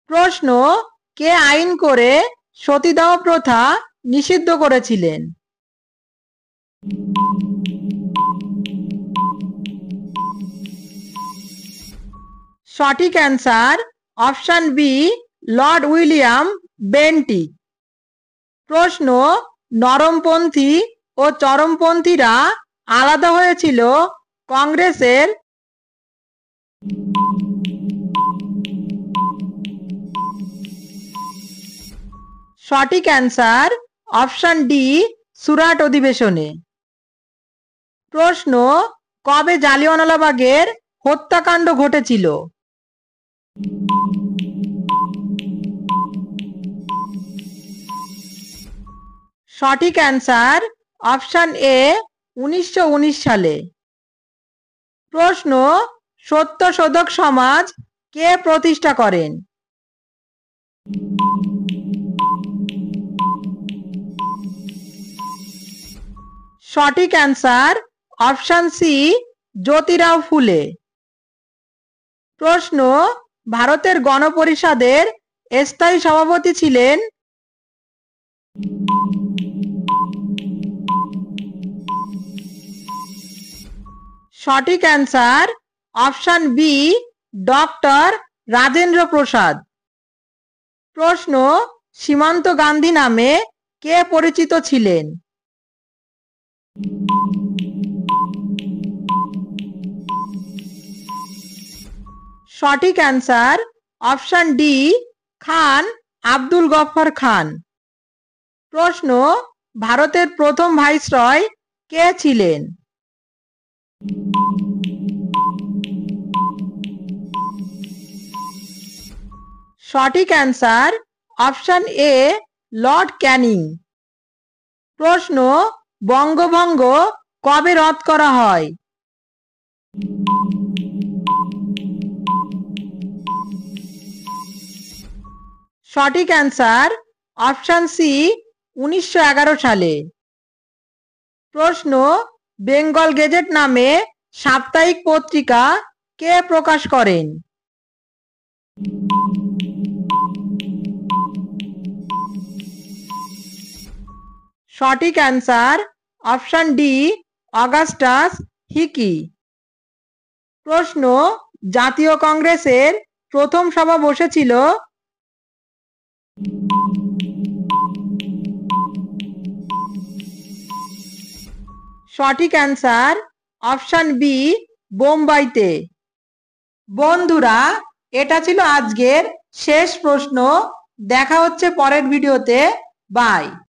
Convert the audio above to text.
প্রশ্ন, কে আইন করে সতীদাহ প্রথা নিষিদ্ধ করেছিলেন? সঠিক answer option B, Lord William Bentinck. প্রশ্ন, নরমপন্থী ও চরমপন্থীরা আলাদা হয়েছিল কংগ্রেসের সঠিক অ্যান্সার অপশন ডি, সুরাট অধিবেশনে। প্রশ্ন, কবে জালিয়ানওয়ালাবাগের হত্যাকাণ্ড ঘটেছিল? সঠিক অ্যান্সার অপশন এ, 1919 সালে। প্রশ্ন, সত্যশোধক সমাজ কে প্রতিষ্ঠা করেন? সঠিক অ্যান্সার অপশন সি, জ্যোতিরাও ফুলে। প্রশ্ন, ভারতের গণপরিষদের স্থায়ী সভাপতি ছিলেন? সঠিক answer option B, doctor Rajendra Prasad. প্রশ্ন, সীমান্ত গান্ধী নামে কে পরিচিত ছিলেন? সঠিক answer option D, Khan Abdul Gaffar Khan. প্রশ্ন, ভারতের প্রথম ভাইসরয় কে ছিলেন? সঠিক answer option A, lord Canning. প্রশ্ন, বঙ্গভঙ্গ কবে রদ করা হয়? সঠিক অ্যান্সার অপশন সি, 1911 সালে। প্রশ্ন, বেঙ্গল গেজেট নামে সাপ্তাহিক পত্রিকা কে প্রকাশ করেন? সঠিক answer option D, Augustus Hicky. প্রশ্ন, জাতীয় কংগ্রেসের প্রথম সভা বসেছিল? সঠিক অ্যান্সার অপশন বি, বোম্বাইতে। বন্ধুরা, এটা ছিল আজকের শেষ প্রশ্ন। দেখা হচ্ছে পরের ভিডিওতে। বাই।